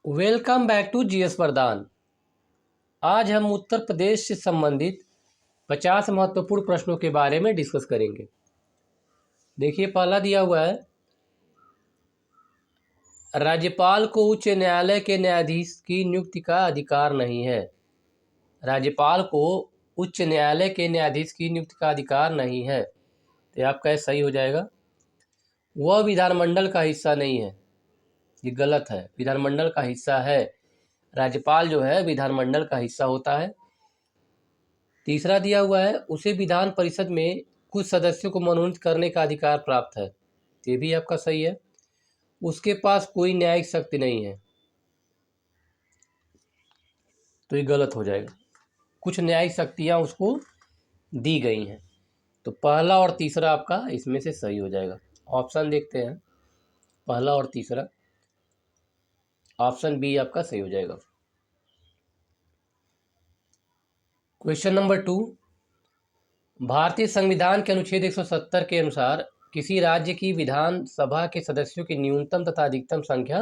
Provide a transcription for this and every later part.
Welcome back to GS वरदान। आज हम उत्तर प्रदेश से संबंधित 50 महत्वपूर्ण प्रश्नों के बारे में डिस्कस करेंगे। देखिए, पहला दिया हुआ है, राज्यपाल को उच्च न्यायालय के न्यायाधीश की नियुक्ति का अधिकार नहीं है। राज्यपाल को उच्च न्यायालय के न्यायाधीश की नियुक्ति का अधिकार नहीं है, तो आपका सही हो जाएगा। वह विधानमंडल का हिस्सा नहीं है, ये गलत है। विधानमंडल का हिस्सा है। राज्यपाल जो है विधानमंडल का हिस्सा होता है। तीसरा दिया हुआ है, उसे विधान परिषद में कुछ सदस्यों को मनोनीत करने का अधिकार प्राप्त है, ये भी आपका सही है। उसके पास कोई न्यायिक शक्ति नहीं है, तो ये गलत हो जाएगा। कुछ न्यायिक शक्तियां उसको दी गई हैं, तो पहला और तीसरा आपका इसमें से सही हो जाएगा। ऑप्शन देखते हैं, पहला और तीसरा, ऑप्शन बी आपका सही हो जाएगा। क्वेश्चन नंबर 2, भारतीय संविधान के अनुच्छेद 170 के अनुसार किसी राज्य की विधानसभा के सदस्यों की न्यूनतम तथा अधिकतम संख्या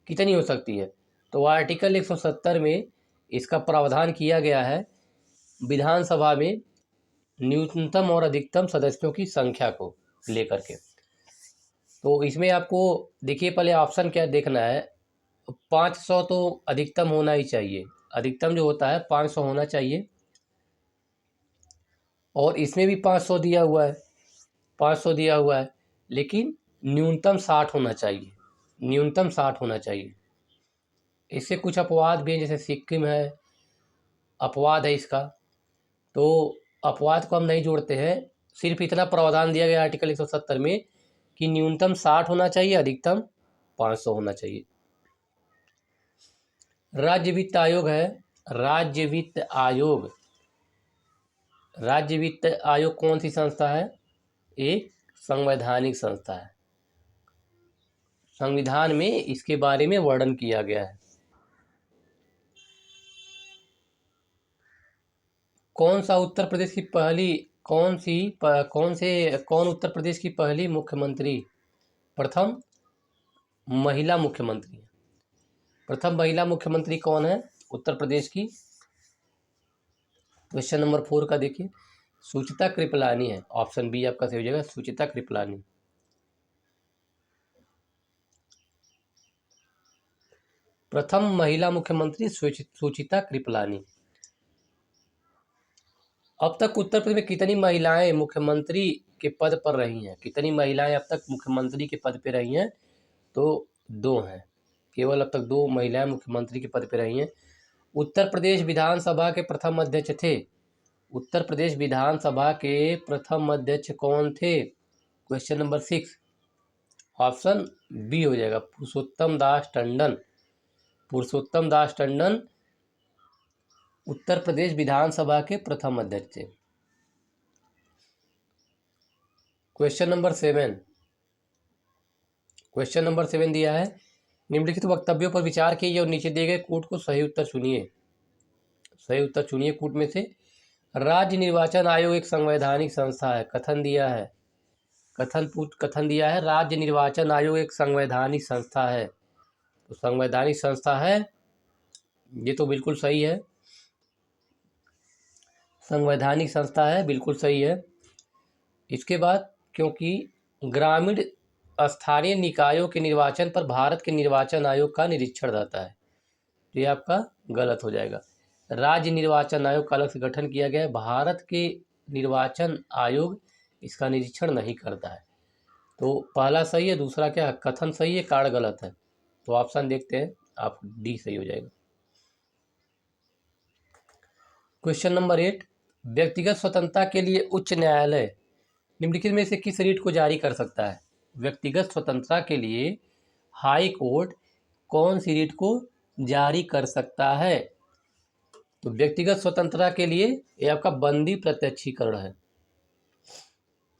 कितनी हो सकती है? तो आर्टिकल 170 में इसका प्रावधान किया गया है विधानसभा में न्यूनतम और अधिकतम सदस्यों की संख्या को लेकर के। तो इसमें आपको देखिए, पहले ऑप्शन क्या देखना है। 500 तो अधिकतम होना ही चाहिए, अधिकतम जो होता है 500 होना चाहिए, और इसमें भी 500 दिया हुआ है, 500 दिया हुआ है, लेकिन न्यूनतम 60 होना चाहिए, न्यूनतम 60 होना चाहिए। इससे कुछ अपवाद भी हैं, जैसे सिक्किम है, अपवाद है इसका, तो अपवाद को हम नहीं जोड़ते हैं। सिर्फ इतना प्रावधान दिया गया आर्टिकल 170 में कि न्यूनतम 60 होना चाहिए, अधिकतम 500 होना चाहिए। राज्य वित्त आयोग है, राज्य वित्त आयोग, राज्य वित्त आयोग कौन सी संस्था है? एक संवैधानिक संस्था है। संविधान में इसके बारे में वर्णन किया गया है। कौन उत्तर प्रदेश की पहली उत्तर प्रदेश की पहली मुख्यमंत्री, प्रथम महिला मुख्यमंत्री? प्रथम महिला मुख्यमंत्री कौन है उत्तर प्रदेश की? क्वेश्चन नंबर 4 का देखिए, सुचिता कृपलानी है। ऑप्शन बी आपका सही हो जाएगा, सुचिता कृपलानी। प्रथम महिला मुख्यमंत्री सुचिता कृपलानी। अब तक उत्तर प्रदेश में कितनी महिलाएं मुख्यमंत्री के पद पर रही हैं? कितनी महिलाएं अब तक मुख्यमंत्री के पद पे रही हैं? तो 2 हैं, केवल अब तक 2 महिलाएं मुख्यमंत्री के पद पे रही हैं। उत्तर प्रदेश विधानसभा के प्रथम अध्यक्ष थे। उत्तर प्रदेश विधानसभा के प्रथम अध्यक्ष कौन थे? क्वेश्चन नंबर 6, ऑप्शन बी हो जाएगा, पुरुषोत्तम दास टंडन। पुरुषोत्तम दास टंडन उत्तर प्रदेश विधानसभा के प्रथम अध्यक्ष थे। क्वेश्चन नंबर 7, क्वेश्चन नंबर 7 दिया है, निम्नलिखित वक्तव्यों पर विचार कीजिए और नीचे दिए गए कूट को सही उत्तर चुनिए। सही उत्तर चुनिए कूट में से। राज्य निर्वाचन आयोग एक संवैधानिक संस्था है, कथन दिया है, कथन दिया है, राज्य निर्वाचन आयोग एक संवैधानिक संस्था है। तो संवैधानिक संस्था है, ये तो बिल्कुल सही है, संवैधानिक संस्था है, बिल्कुल सही है। इसके बाद, क्योंकि ग्रामीण स्थानीय निकायों के निर्वाचन पर भारत के निर्वाचन आयोग का निरीक्षण रहता है, तो ये आपका गलत हो जाएगा। राज्य निर्वाचन आयोग का अलग से गठन किया गया है, भारत के निर्वाचन आयोग इसका निरीक्षण नहीं करता है। तो पहला सही है, दूसरा क्या, कथन सही है, कारण गलत है। तो ऑप्शन देखते हैं, आप डी सही हो जाएगा। क्वेश्चन नंबर 8, व्यक्तिगत स्वतंत्रता के लिए उच्च न्यायालय निम्नलिखित में से किस रीट को जारी कर सकता है? व्यक्तिगत स्वतंत्रता के लिए हाई कोर्ट कौन सी रीट को जारी कर सकता है? तो व्यक्तिगत स्वतंत्रता के लिए ये आपका बंदी प्रत्यक्षीकरण है,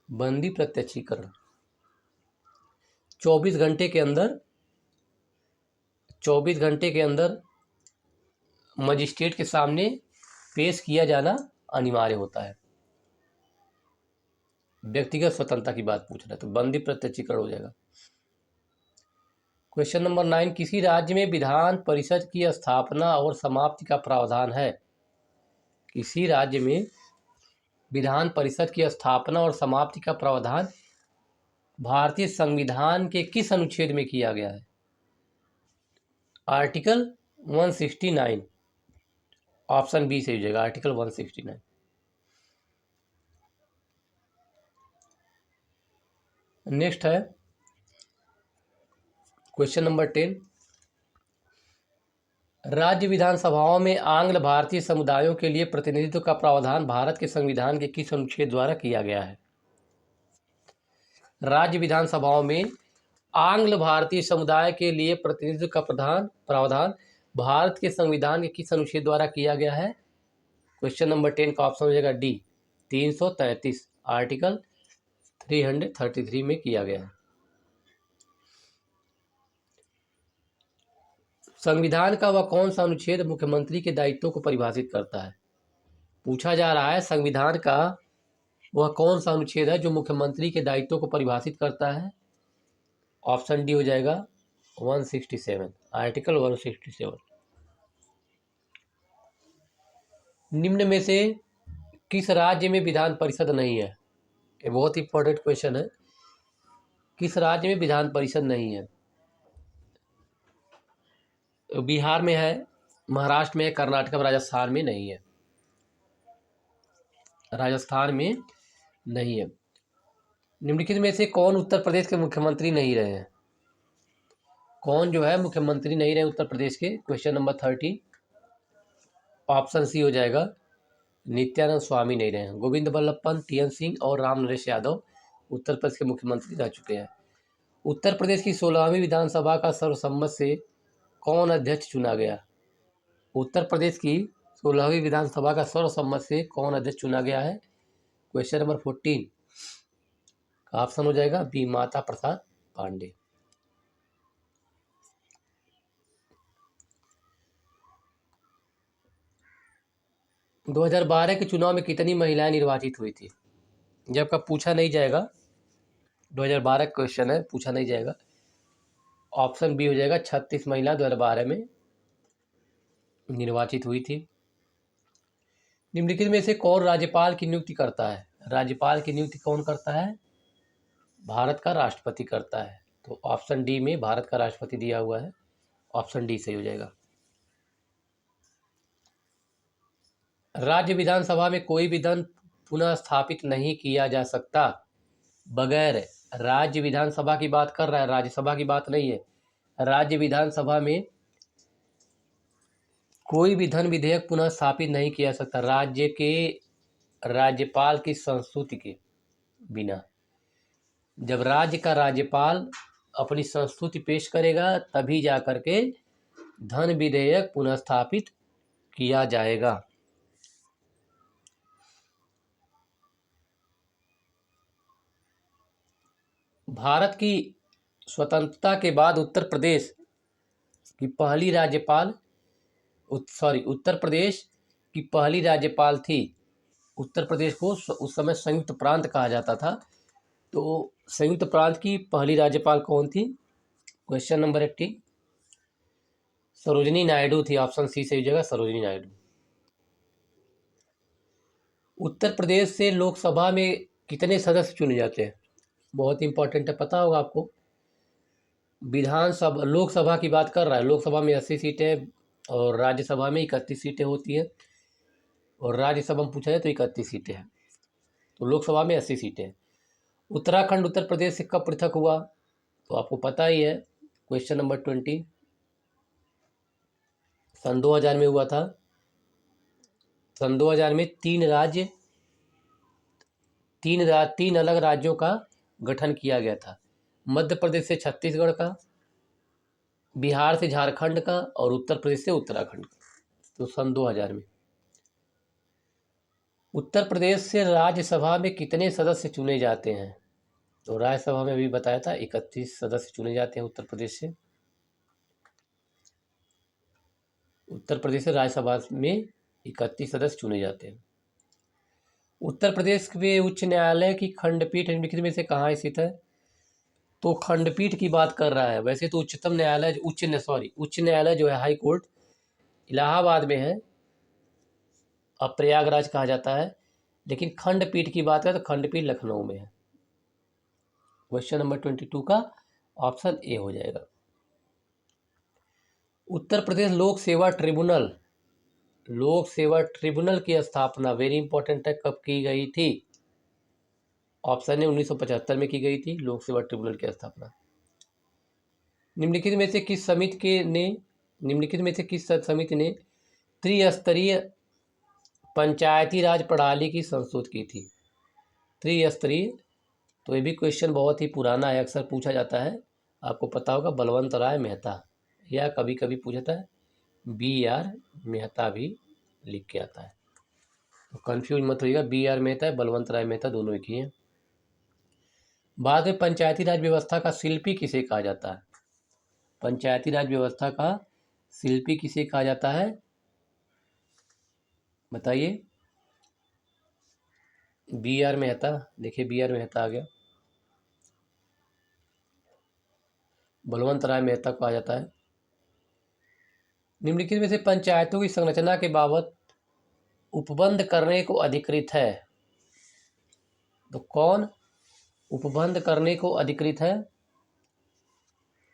बंदी प्रत्यक्षीकरण। 24 घंटे के अंदर, 24 घंटे के अंदर मजिस्ट्रेट के सामने पेश किया जाना अनिवार्य होता है। व्यक्तिगत स्वतंत्रता की बात पूछ रहा है, तो बंदी प्रत्यक्षीकरण हो जाएगा। क्वेश्चन नंबर 9, किसी राज्य में विधान परिषद की स्थापना और समाप्ति का प्रावधान है? किसी राज्य में विधान परिषद की स्थापना और समाप्ति का प्रावधान भारतीय संविधान के किस अनुच्छेद में किया गया है? आर्टिकल 169। ऑप्शन बी से हो जाएगा, आर्टिकल 169। नेक्स्ट है क्वेश्चन नंबर 10, राज्य विधानसभाओं में आंग्ल भारतीय समुदायों के लिए प्रतिनिधित्व का प्रावधान भारत के संविधान के किस अनुच्छेद द्वारा किया गया है? राज्य विधानसभाओं में आंग्ल भारतीय समुदाय के लिए प्रतिनिधित्व का प्रावधान भारत के संविधान के किस अनुच्छेद द्वारा किया गया है? क्वेश्चन नंबर 10 का ऑप्शन हो जाएगा डी, 333, आर्टिकल 333 में किया गया है। संविधान का वह कौन सा अनुच्छेद मुख्यमंत्री के दायित्वों को परिभाषित करता है? पूछा जा रहा है संविधान का वह कौन सा अनुच्छेद है जो मुख्यमंत्री के दायित्वों को परिभाषित करता है? ऑप्शन डी हो जाएगा 167, आर्टिकल 167। निम्न में से किस राज्य में विधान परिषद नहीं है? ये बहुत इंपॉर्टेंट क्वेश्चन है। किस राज्य में विधान परिषद नहीं है? बिहार में है, महाराष्ट्र में है, कर्नाटक में, राजस्थान में नहीं है। राजस्थान में नहीं है। निम्नलिखित में से कौन उत्तर प्रदेश के मुख्यमंत्री नहीं रहे हैं? कौन जो है मुख्यमंत्री नहीं रहे उत्तर प्रदेश के? क्वेश्चन नंबर 30, ऑप्शन सी हो जाएगा, नित्यानंद स्वामी नहीं रहे हैं। गोविंद बल्लभ पंत, टीएन सिंह और राम नरेश यादव उत्तर प्रदेश के मुख्यमंत्री रह चुके हैं। उत्तर प्रदेश की 16वीं विधानसभा का सर्वसम्मत से कौन अध्यक्ष चुना गया? उत्तर प्रदेश की 16वीं विधानसभा का सर्वसम्मत से कौन अध्यक्ष चुना गया है? क्वेश्चन नंबर 14 का ऑप्शन हो जाएगा बी, माता प्रसाद पांडे। – 2012 के चुनाव में कितनी महिलाएं निर्वाचित हुई थी? जब का पूछा नहीं जाएगा, 2012 क्वेश्चन है, पूछा नहीं जाएगा। ऑप्शन बी हो जाएगा, 36 महिला 2012 में निर्वाचित हुई थी। निम्नलिखित में से कौन राज्यपाल की नियुक्ति करता है? राज्यपाल की नियुक्ति कौन करता है? भारत का राष्ट्रपति करता है। तो ऑप्शन डी में भारत का राष्ट्रपति दिया हुआ है, ऑप्शन डी सही हो जाएगा। राज्य विधानसभा में कोई भी धन पुनः स्थापित नहीं किया जा सकता बगैर, राज्य विधानसभा की बात कर रहा है, राज्यसभा की बात नहीं है। राज्य विधानसभा में कोई भी धन विधेयक पुनः स्थापित नहीं किया सकता राज्य के राज्यपाल की संस्तुति के बिना। जब राज्य का राज्यपाल अपनी संस्तुति पेश करेगा तभी जा करके धन विधेयक पुनः स्थापित किया जाएगा। भारत की स्वतंत्रता के बाद उत्तर प्रदेश की पहली राज्यपाल उत्तर प्रदेश की पहली राज्यपाल थी। उत्तर प्रदेश को उस समय संयुक्त प्रांत कहा जाता था। तो संयुक्त प्रांत की पहली राज्यपाल कौन थी? क्वेश्चन नंबर 80 सरोजिनी नायडू थी। ऑप्शन सी से हो जाएगा, सरोजिनी नायडू। उत्तर प्रदेश से लोकसभा में कितने सदस्य चुने जाते हैं? बहुत इंपॉर्टेंट है, पता होगा आपको। विधानसभा लोकसभा की बात कर रहा है, लोकसभा में 80 सीटें और राज्यसभा में 31 सीटें होती हैं, और राज्यसभा में पूछा जाए तो 31 सीटें हैं। तो लोकसभा में 80 सीटें हैं। उत्तराखंड उत्तर प्रदेश से कब पृथक हुआ? तो आपको पता ही है, क्वेश्चन नंबर 20 सन 2000 में हुआ था। सन 2000 में तीन अलग राज्यों का गठन किया गया था। मध्य प्रदेश से छत्तीसगढ़ का, बिहार से झारखंड का और उत्तर प्रदेश से उत्तराखंड का। तो सन 2000 में। उत्तर प्रदेश से राज्यसभा में कितने सदस्य चुने जाते हैं? तो राज्यसभा में अभी बताया था 31 सदस्य चुने जाते हैं उत्तर प्रदेश से। उत्तर प्रदेश से राज्यसभा में 31 सदस्य चुने जाते हैं। उत्तर प्रदेश के उच्च न्यायालय की खंडपीठ निम्नलिखित में से कहाँ स्थित है? तो खंडपीठ की बात कर रहा है। वैसे तो उच्चतम न्यायालय उच्च न्यायालय जो है हाई कोर्ट इलाहाबाद में है, अब प्रयागराज कहा जाता है, लेकिन खंडपीठ की बात है तो खंडपीठ लखनऊ में है। क्वेश्चन नंबर 22 का ऑप्शन ए हो जाएगा। उत्तर प्रदेश लोक सेवा ट्रिब्यूनल की स्थापना वेरी इंपॉर्टेंट है, कब की गई थी? ऑप्शन ए 1975 में की गई थी लोक सेवा ट्रिब्यूनल की स्थापना। निम्नलिखित में से किस समिति ने त्रिस्तरीय पंचायती राज प्रणाली की संशोध की थी? त्रिस्तरीय, तो ये भी क्वेश्चन बहुत ही पुराना है, अक्सर पूछा जाता है, आपको पता होगा, बलवंत राय मेहता, या कभी कभी पूछता है BR मेहता भी लिख के आता है, तो कंफ्यूज मत होइएगा, BR मेहता है, बलवंत राय मेहता दोनों एक ही हैं। बाद में पंचायती राज व्यवस्था का शिल्पी किसे कहा जाता है? पंचायती राज व्यवस्था का शिल्पी किसे कहा जाता है, बताइए। BR मेहता, देखिए BR मेहता आ गया, बलवंत राय मेहता कहा जाता है। निम्नलिखित में से पंचायतों की संरचना के बाबत उपबंध करने को अधिकृत है, तो कौन उपबंध करने को अधिकृत है?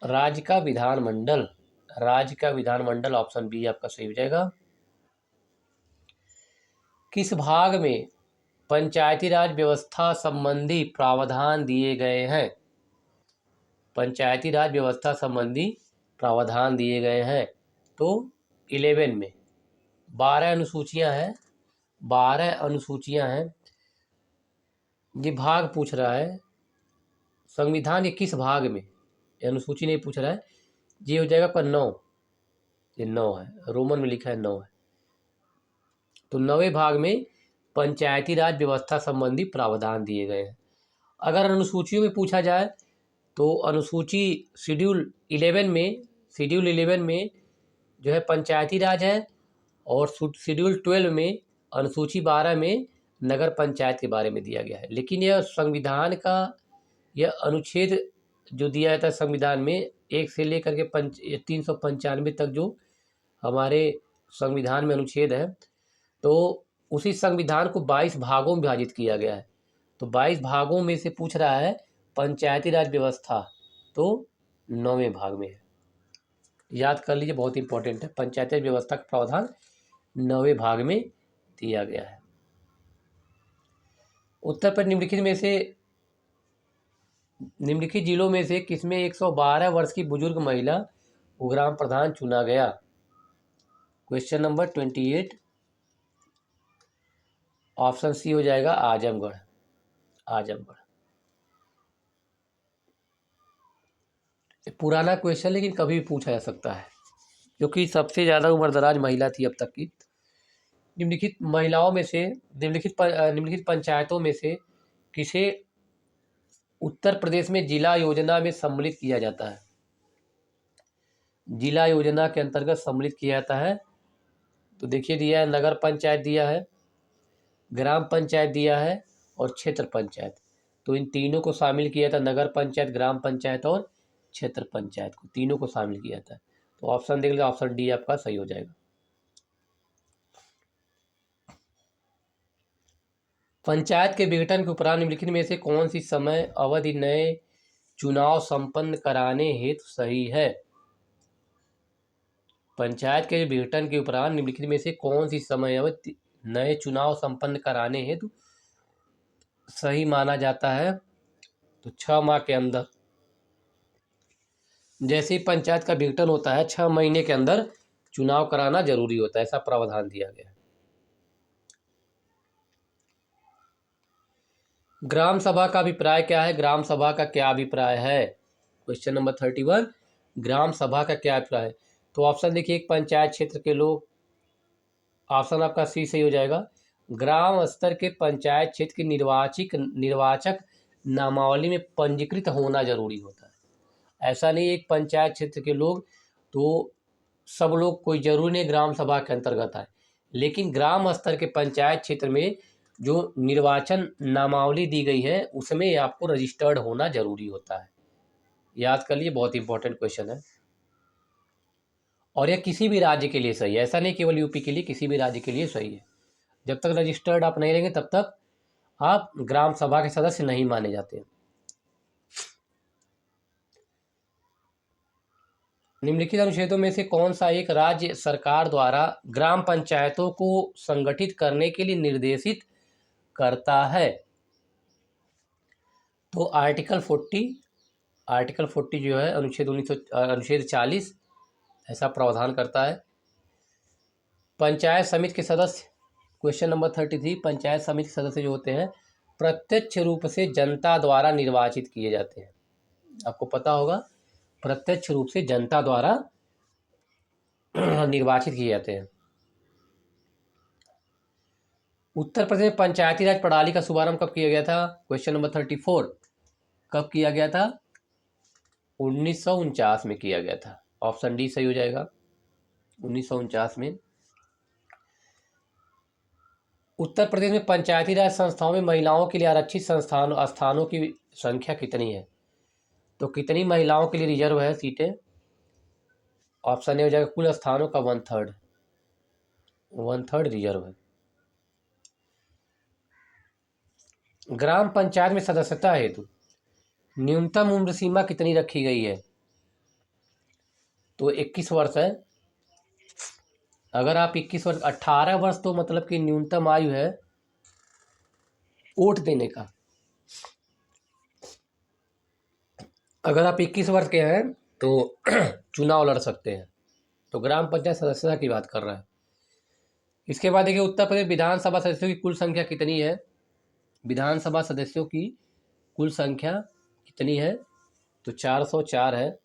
राज्य का विधानमंडल, ऑप्शन बी आपका सही हो जाएगा। किस भाग में पंचायती राज व्यवस्था संबंधी प्रावधान दिए गए हैं? पंचायती राज व्यवस्था संबंधी प्रावधान दिए गए हैं, तो 11 में 12 अनुसूचियां हैं। ये भाग पूछ रहा है संविधान के किस भाग में, अनुसूची नहीं पूछ रहा है, ये हो जाएगा आपका 9, ये 9 है, रोमन में लिखा है 9 है, तो 9वें भाग में पंचायती राज व्यवस्था संबंधी प्रावधान दिए गए हैं। अगर अनुसूचियों में पूछा जाए तो अनुसूची शेड्यूल 11 में जो है पंचायती राज है, और शेड्यूल 12 में अनुसूची 12 में नगर पंचायत के बारे में दिया गया है। लेकिन यह संविधान का यह अनुच्छेद जो दिया जाता है संविधान में 1 से लेकर के 395 तक जो हमारे संविधान में अनुच्छेद है, तो उसी संविधान को 22 भागों में विभाजित किया गया है। तो 22 भागों में से पूछ रहा है पंचायती राज व्यवस्था, तो 9वें भाग में है, याद कर लीजिए, बहुत इंपॉर्टेंट है। पंचायती राज व्यवस्था का प्रावधान 9वें भाग में दिया गया है। उत्तर पर निम्नलिखित जिलों में से किसमें 112 वर्ष की बुजुर्ग महिला को ग्राम प्रधान चुना गया? क्वेश्चन नंबर 28, ऑप्शन सी हो जाएगा आजमगढ़। पुराना क्वेश्चन, लेकिन कभी भी पूछा जा सकता है, क्योंकि सबसे ज़्यादा उम्रदराज महिला थी अब तक की। निम्नलिखित पंचायतों में से किसे उत्तर प्रदेश में जिला योजना में सम्मिलित किया जाता है? जिला योजना के अंतर्गत सम्मिलित किया जाता है, तो देखिए दिया है, नगर पंचायत दिया है, ग्राम पंचायत दिया है, और क्षेत्र पंचायत। तो इन तीनों को शामिल किया था, नगर पंचायत, ग्राम पंचायत और क्षेत्र पंचायत को, तीनों को शामिल किया था। तो ऑप्शन देख लीजिए, ऑप्शन डी आपका सही हो जाएगा। पंचायत के विघटन के उपरांत निम्नलिखित में से कौन सी समय अवधि नए चुनाव संपन्न कराने हेतु सही है? पंचायत के विघटन के उपरांत निम्नलिखित में से कौन सी समय अवधि नए चुनाव संपन्न कराने हेतु सही माना जाता है? तो 6 माह के अंदर, जैसे ही पंचायत का विघटन होता है 6 महीने के अंदर चुनाव कराना जरूरी होता है, ऐसा प्रावधान दिया गया है। ग्राम सभा का अभिप्राय क्या है? ग्राम सभा का क्या अभिप्राय है? क्वेश्चन नंबर 31, ग्राम सभा का क्या अभिप्राय है? तो ऑप्शन देखिए, एक पंचायत क्षेत्र के लोग, ऑप्शन आपका सी सही हो जाएगा। ग्राम स्तर के पंचायत क्षेत्र की निर्वाचक नामावली में पंजीकृत होना जरूरी होता है। ऐसा नहीं एक पंचायत क्षेत्र के लोग, तो सब लोग कोई जरूरी नहीं ग्राम सभा के अंतर्गत आए, लेकिन ग्राम स्तर के पंचायत क्षेत्र में जो निर्वाचन नामावली दी गई है उसमें आपको रजिस्टर्ड होना जरूरी होता है। याद कर लीजिए, बहुत इंपॉर्टेंट क्वेश्चन है। और यह किसी भी राज्य के लिए सही है, ऐसा नहीं केवल यूपी के लिए, किसी भी राज्य के लिए सही है। जब तक रजिस्टर्ड आप नहीं रहेंगे तब तक आप ग्राम सभा के सदस्य नहीं माने जाते। निम्नलिखित अनुच्छेदों में से कौन सा एक राज्य सरकार द्वारा ग्राम पंचायतों को संगठित करने के लिए निर्देशित करता है? तो आर्टिकल 40 जो है अनुच्छेद 40 ऐसा प्रावधान करता है। पंचायत समिति के सदस्य, क्वेश्चन नंबर 33, पंचायत समिति के सदस्य जो होते हैं प्रत्यक्ष रूप से जनता द्वारा निर्वाचित किए जाते हैं। आपको पता होगा, प्रत्यक्ष रूप से जनता द्वारा निर्वाचित किए जाते हैं। उत्तर प्रदेश में पंचायती राज प्रणाली का शुभारंभ कब किया गया था? क्वेश्चन नंबर 34, कब किया गया था? 1949 में किया गया था। ऑप्शन डी सही हो जाएगा, 1949 में। उत्तर प्रदेश में पंचायती राज संस्थाओं में महिलाओं के लिए आरक्षित स्थानों की संख्या कितनी है? तो कितनी महिलाओं के लिए रिजर्व है सीटें? ऑप्शन ए हो जाएगा कुल स्थानों का 1/3 रिजर्व है। ग्राम पंचायत में सदस्यता हेतु न्यूनतम उम्र सीमा कितनी रखी गई है? तो 21 वर्ष है। अगर आप 21 वर्ष, 18 वर्ष तो मतलब कि न्यूनतम आयु है वोट देने का। अगर आप 21 वर्ष के हैं तो चुनाव लड़ सकते हैं। तो ग्राम पंचायत सदस्यता की बात कर रहा है। इसके बाद देखिए, उत्तर प्रदेश विधानसभा सदस्यों की कुल संख्या कितनी है? विधानसभा सदस्यों की कुल संख्या कितनी है? तो 404 है।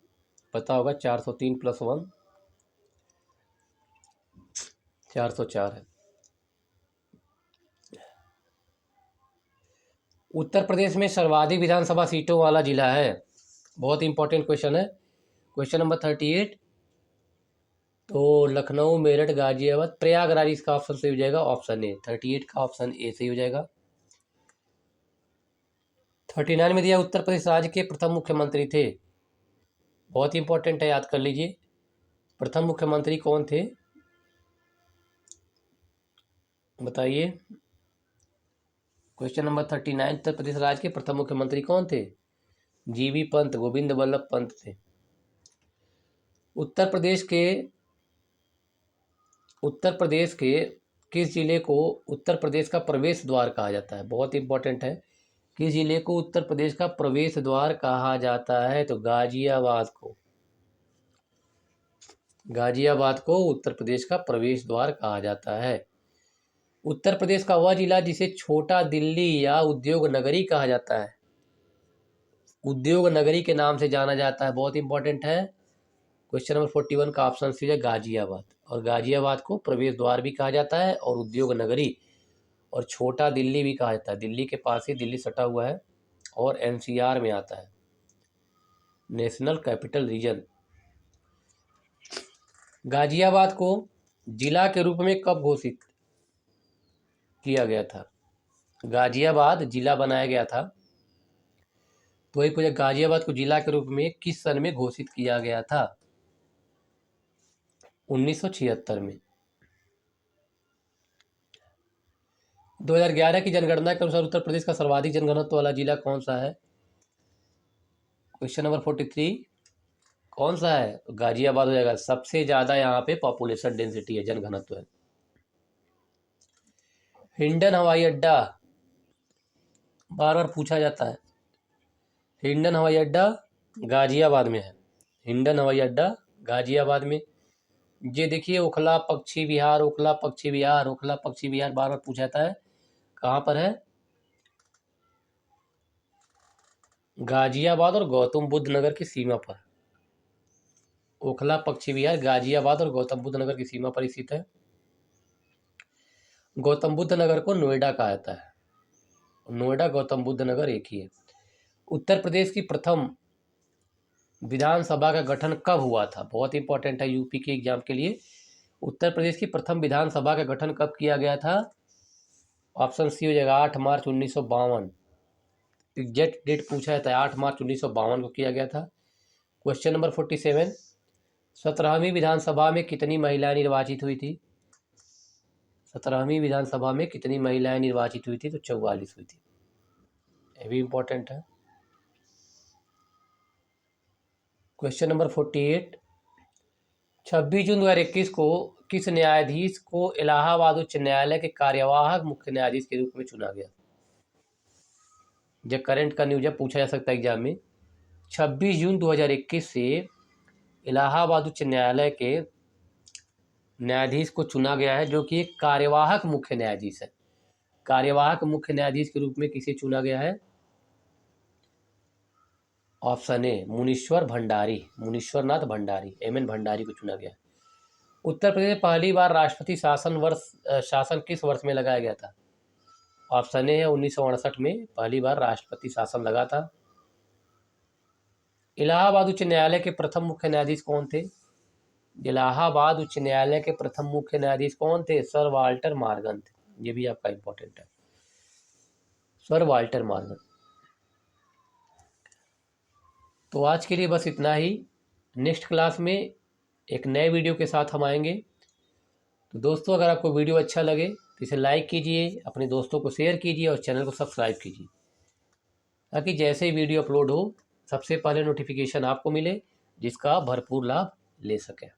पता होगा, 403 + 1 404 है। उत्तर प्रदेश में सर्वाधिक विधानसभा सीटों वाला जिला है। बहुत इंपॉर्टेंट क्वेश्चन है। क्वेश्चन नंबर 38, तो लखनऊ, मेरठ, गाजियाबाद, प्रयागराज इसका ऑप्शन सही हो जाएगा, ऑप्शन ए। 38 का ऑप्शन ए सही हो जाएगा। 39 में दिया, उत्तर प्रदेश राज्य के प्रथम मुख्यमंत्री थे। बहुत इंपॉर्टेंट है, याद कर लीजिए। प्रथम मुख्यमंत्री कौन थे बताइए? क्वेश्चन नंबर 39, उत्तर प्रदेश राज्य के प्रथम मुख्यमंत्री कौन थे? जीबी पंत, गोविंद वल्लभ पंत थे। उत्तर प्रदेश के किस जिले को उत्तर प्रदेश का प्रवेश द्वार कहा जाता है? बहुत इंपॉर्टेंट है। किस जिले को उत्तर प्रदेश का प्रवेश द्वार कहा जाता है? तो गाजियाबाद को उत्तर प्रदेश का प्रवेश द्वार कहा जाता है। उत्तर प्रदेश का वह जिला जिसे छोटा दिल्ली या उद्योग नगरी कहा जाता है, उद्योग नगरी के नाम से जाना जाता है। बहुत इंपॉर्टेंट है। क्वेश्चन नंबर 41 का ऑप्शन सी है गाजियाबाद। और गाजियाबाद को प्रवेश द्वार भी कहा जाता है और उद्योग नगरी और छोटा दिल्ली भी कहा जाता है। दिल्ली के पास ही दिल्ली सटा हुआ है और एनसीआर में आता है, नेशनल कैपिटल रीजन। गाजियाबाद को जिला के रूप में कब घोषित किया गया था? गाजियाबाद जिला बनाया गया था, तो वही पूछा, गाजियाबाद को जिला के रूप में किस सन में घोषित किया गया था? 1976 में। 2011 की जनगणना के अनुसार उत्तर प्रदेश का सर्वाधिक जनघनत्व वाला जिला कौन सा है? क्वेश्चन नंबर 43 कौन सा है? तो गाजियाबाद हो जाएगा। सबसे ज्यादा यहाँ पे पॉपुलेशन डेंसिटी है, जनघनत्व है। हिंडन हवाई अड्डा बार बार पूछा जाता है। हिंडन हवाई अड्डा गाजियाबाद में है। हिंडन हवाई अड्डा गाजियाबाद में। ये देखिए, ओखला पक्षी विहार बार बार पूछा जाता है। कहाँ पर है? गाजियाबाद और गौतम बुद्ध नगर की सीमा पर। ओखला पक्षी विहार गाजियाबाद और गौतम बुद्ध नगर की सीमा पर स्थित है। गौतम बुद्ध नगर को नोएडा कहा जाता है। नोएडा, गौतम बुद्ध नगर एक ही है। उत्तर प्रदेश की प्रथम विधानसभा का गठन कब हुआ था? बहुत इंपॉर्टेंट है यूपी के एग्जाम के लिए। उत्तर प्रदेश की प्रथम विधानसभा का गठन कब किया गया था? ऑप्शन सी हो जाएगा, 8 मार्च 1952। एग्जैक्ट डेट पूछा जाता है, 8 मार्च 1952 को किया गया था। क्वेश्चन नंबर 47, 17वीं विधानसभा में कितनी महिलाएं निर्वाचित हुई थी? 17वीं विधानसभा में कितनी महिलाएं निर्वाचित हुई थी? तो 44 हुई थी। ये भी इम्पोर्टेंट है। क्वेश्चन नंबर 48, 26 जून 2021 को किस न्यायाधीश को इलाहाबाद उच्च न्यायालय के कार्यवाहक मुख्य न्यायाधीश के रूप में चुना गया? जब करंट का न्यूज पूछा जा सकता है एग्जाम में। 26 जून 2021 से इलाहाबाद उच्च न्यायालय के न्यायाधीश को चुना गया है, जो कि एक कार्यवाहक मुख्य न्यायाधीश है। कार्यवाहक मुख्य न्यायाधीश के रूप में किसे चुना गया है? Option A Munishwar Bhandari, मुनीश्वरनाथ Bhandari, M.N.. Bhandari को चुना गया। उत्तर प्रदेश में पहली बार राष्ट्रपति शासन किस वर्ष में लगाया गया था? ऑप्शन ए है 1968 में पहली बार राष्ट्रपति शासन लगा था। इलाहाबाद उच्च न्यायालय के प्रथम मुख्य न्यायाधीश कौन थे? इलाहाबाद उच्च न्यायालय के प्रथम मुख्य न्यायाधीश कौन थे? सर वाल्टर मॉर्गन थे। ये भी आपका इंपॉर्टेंट है, सर वाल्टर मॉर्गन। तो आज के लिए बस इतना ही। नेक्स्ट क्लास में एक नए वीडियो के साथ हम आएंगे। तो दोस्तों, अगर आपको वीडियो अच्छा लगे तो इसे लाइक कीजिए, अपने दोस्तों को शेयर कीजिए और चैनल को सब्सक्राइब कीजिए, ताकि जैसे ही वीडियो अपलोड हो सबसे पहले नोटिफिकेशन आपको मिले, जिसका आप भरपूर लाभ ले सकें।